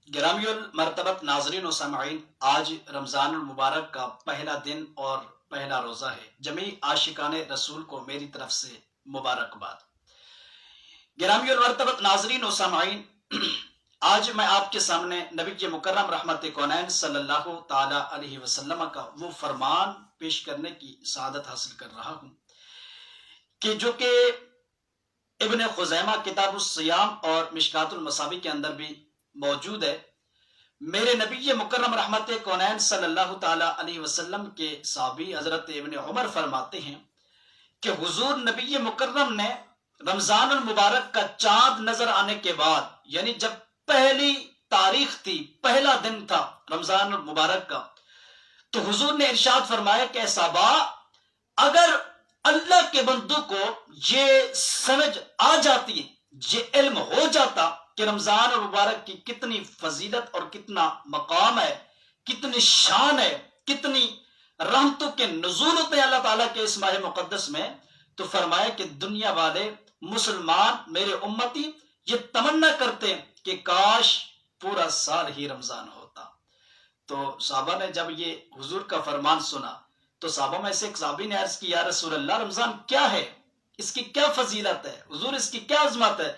گرامی المرتبت ناظرین و سامعین، آج رمضان المبارک کا پہلا دن اور پہلا روزہ ہے۔ جمیع عاشقان رسول کو میری طرف سے مبارکباد۔ گرامی المرتبت ناظرین و سامعین، آج میں آپ کے سامنے نبی مکرم رحمت کونین صلی اللہ تعالی علیہ وسلم کا وہ فرمان پیش کرنے کی سعادت حاصل کر رہا ہوں کہ جو کہ ابن خزیمہ کتاب الصیام اور مشکات المصابیح کے اندر بھی موجود ہے۔ میرے نبی مکرم رحمت کونین صلی اللہ تعالی علیہ وسلم کے صحابی حضرت ابن عمر فرماتے ہیں کہ حضور نبی مکرم نے رمضان المبارک کا چاند نظر آنے کے بعد، یعنی جب پہلی تاریخ تھی، پہلا دن تھا رمضان المبارک کا، تو حضور نے ارشاد فرمایا کہ صحابہ، اگر اللہ کے بندوں کو یہ سمجھ آ جاتی، یہ علم ہو جاتا کہ رمضان المبارک کی کتنی فضیلت اور کتنا مقام ہے، کتنی شان ہے، کتنی رحمتوں کے نزول ہوتے ہیں اللہ تعالیٰ کے اس ماہ مقدس میں، تو فرمایا کہ دنیا والے مسلمان میرے امتی یہ تمنا کرتے کہ کاش پورا سال ہی رمضان ہوتا۔ تو صحابہ نے جب یہ حضور کا فرمان سنا تو صحابہ میں سے ایک صحابی نے عرض کی، یا رسول اللہ، رمضان کیا ہے، اس کی کیا فضیلت ہے، حضور اس کی کیا عظمت ہے؟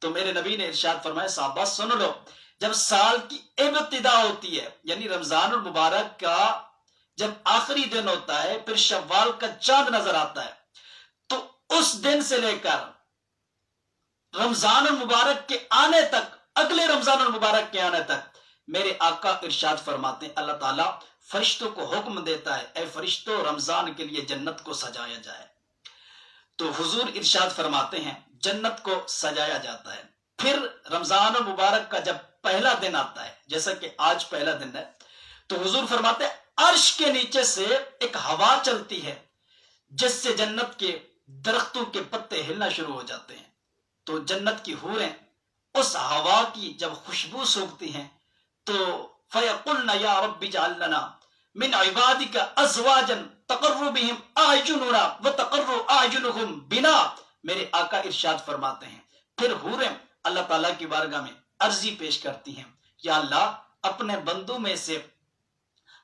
تو میرے نبی نے ارشاد فرمایا، صحابہ سن لو، جب سال کی ابتدا ہوتی ہے، یعنی رمضان المبارک کا جب آخری دن ہوتا ہے، پھر شوال کا چاند نظر آتا ہے، تو اس دن سے لے کر رمضان المبارک کے آنے تک، اگلے رمضان المبارک کے آنے تک، میرے آقا ارشاد فرماتے ہیں اللہ تعالیٰ فرشتوں کو حکم دیتا ہے، اے فرشتوں، رمضان کے لیے جنت کو سجایا جائے۔ تو حضور ارشاد فرماتے ہیں جنت کو سجایا جاتا ہے۔ پھر رمضان المبارک کا جب پہلا دن آتا ہے، جیسا کہ آج پہلا دن ہے، تو حضور فرماتے ہیں عرش کے نیچے سے ایک ہوا چلتی ہے جس سے جنت کے درختوں کے پتے ہلنا شروع ہو جاتے ہیں۔ تو جنت کی حوریں اس ہوا کی جب خوشبو سونگتی ہیں تو فَيَقُلْنَ يَا رَبِّ اجْعَل لَّنَا مِنْ عِبَادِكَ أَزْوَاجًا تَقَرُّ بِهِمْ أَعْيُنُنَا وَتَقَرُّ أَعْيُنُهُمْ بِنَا۔ میرے آقا ارشاد فرماتے ہیں پھر حوریں اللہ تعالیٰ کی بارگاہ میں عرضی پیش کرتی ہیں، یا اللہ اپنے بندوں میں سے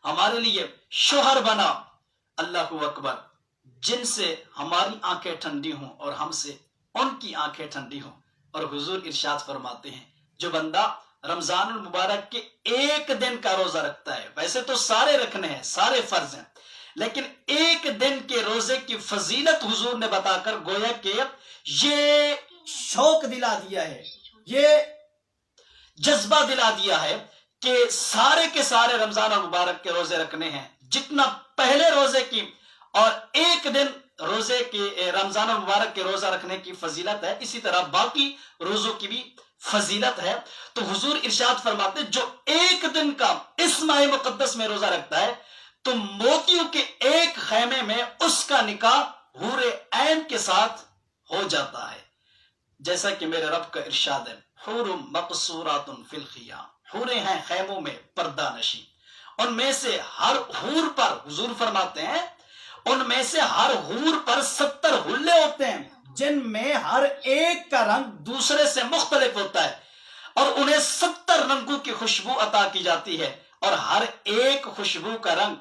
ہمارے لیے شوہر بنا، اللہ اکبر، جن سے ہماری آنکھیں ٹھنڈی ہوں اور ہم سے ان کی آنکھیں ٹھنڈی ہوں۔ اور حضور ارشاد فرماتے ہیں جو بندہ رمضان المبارک کے ایک دن کا روزہ رکھتا ہے، ویسے تو سارے رکھنے ہیں، سارے فرض ہیں، لیکن ایک دن کے روزے کی فضیلت حضور نے بتا کر گویا کہ یہ شوق دلا دیا ہے، یہ جذبہ دلا دیا ہے کہ سارے کے سارے رمضان المبارک کے روزے رکھنے ہیں۔ جتنا پہلے روزے کی اور ایک دن روزے کے رمضان المبارک کے روزہ رکھنے کی فضیلت ہے، اسی طرح باقی روزوں کی بھی فضیلت ہے۔ تو حضور ارشاد فرماتے جو ایک دن کا اس ماہ مقدس میں روزہ رکھتا ہے تو موتیوں کے ایک خیمے میں اس کا نکاح حور عین کے ساتھ ہو جاتا ہے، جیسا کہ میرے رب کا ارشاد ہے، حور مقصورات فی الخیام، حوریں ہیں خیموں میں پردہ نشی، ان میں سے ہر حور پر، حضور فرماتے ہیں ان میں سے ہر حور پر 70 حلے ہوتے ہیں جن میں ہر ایک کا رنگ دوسرے سے مختلف ہوتا ہے، اور انہیں 70 رنگوں کی خوشبو عطا کی جاتی ہے، اور ہر ایک خوشبو کا رنگ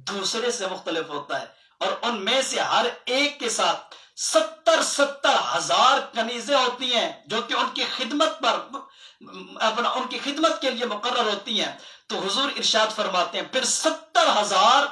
دوسرے سے مختلف ہوتا ہے، اور ان میں سے ہر ایک کے ساتھ 70 ہزار کنیزیں ہوتی ہیں جو کہ ان کی خدمت پر ان کی خدمت کے لیے مقرر ہوتی ہیں۔ تو حضور ارشاد فرماتے ہیں پھر 70,000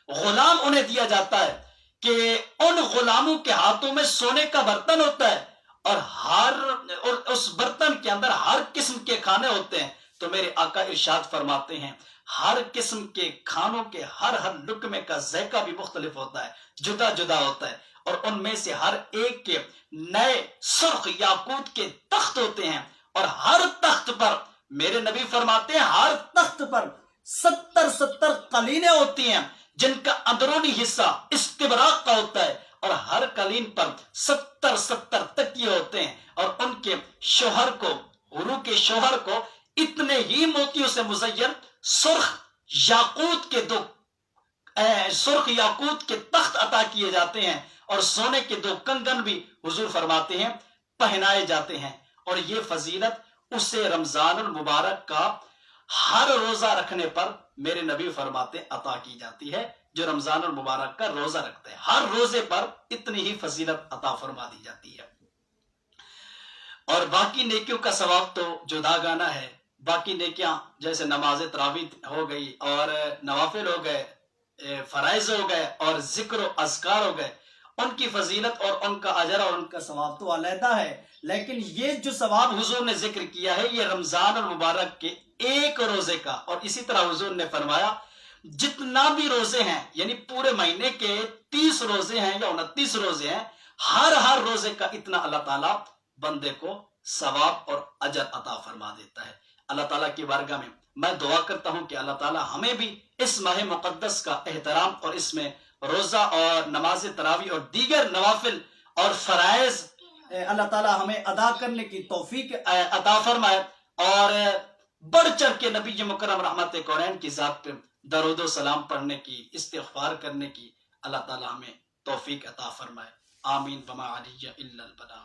غلام انہیں دیا جاتا ہے کہ ان غلاموں کے ہاتھوں میں سونے کا برتن ہوتا ہے، اور اس برتن کے اندر ہر قسم کے کھانے ہوتے ہیں۔ تو میرے آقا ارشاد فرماتے ہیں ہر قسم کے کھانوں کے ہر لقمے کا ذائقہ بھی مختلف ہوتا ہے، جدا جدا ہوتا ہے، اور ان میں سے ہر ایک کے نئے سرخ یاقوت کے تخت ہوتے ہیں، اور ہر تخت پر میرے نبی فرماتے ہیں ہر تخت پر 70 قلینیں ہوتی ہیں جن کا اندرونی حصہ استبراق کا ہوتا ہے، اور ہر قلین پر 70 تکیے ہوتے ہیں، اور ان کے شوہر کو، حوروں کے شوہر کو اتنے ہی موتیوں سے مزین سرخ یاقوت کے تخت عطا کیے جاتے ہیں، اور سونے کے 2 کنگن بھی حضور فرماتے ہیں پہنائے جاتے ہیں۔ اور یہ فضیلت اسے رمضان المبارک کا ہر روزہ رکھنے پر میرے نبی فرماتے عطا کی جاتی ہے. جو رمضان المبارک کا روزہ رکھتے ہیں ہر روزے پر اتنی ہی فضیلت عطا فرما دی جاتی ہے. اور باقی نیکیوں کا ثواب تو جدا گانا ہے. باقی نیکیاں جیسے نماز تراویح ہو گئی اور نوافل ہو گئے, فرائض ہو گئے اور ذکر و اذکار ہو گئے, ان کی فضیلت اور ان کا اجر اور ان کا ثواب تو علیحدہ ہے. لیکن یہ جو ثواب حضور نے ذکر کیا ہے یہ رمضان المبارک کے ایک روزے کا, اور اسی طرح حضور نے فرمایا جتنا بھی روزے ہیں یعنی پورے مہینے کے 30 روزے ہیں یا 29 روزے ہیں, ہر روزے کا اتنا اللہ تعالیٰ بندے کو ثواب اور اجر عطا فرما دیتا ہے. اللہ تعالیٰ کی بارگاہ میں دعا کرتا ہوں کہ اللہ تعالیٰ ہمیں بھی اس ماہ مقدس کا احترام اور اس میں روزہ اور نماز تراویح اور دیگر نوافل اور فرائض اللہ تعالیٰ ہمیں ادا کرنے کی توفیق عطا فرمائے, اور بڑھ چڑھ کے نبی مکرم رحمت کونین کی ذات پہ درود و سلام پڑھنے کی, استغفار کرنے کی اللہ تعالیٰ ہمیں توفیق عطا فرمائے. آمین. وما علی الا البلاغ.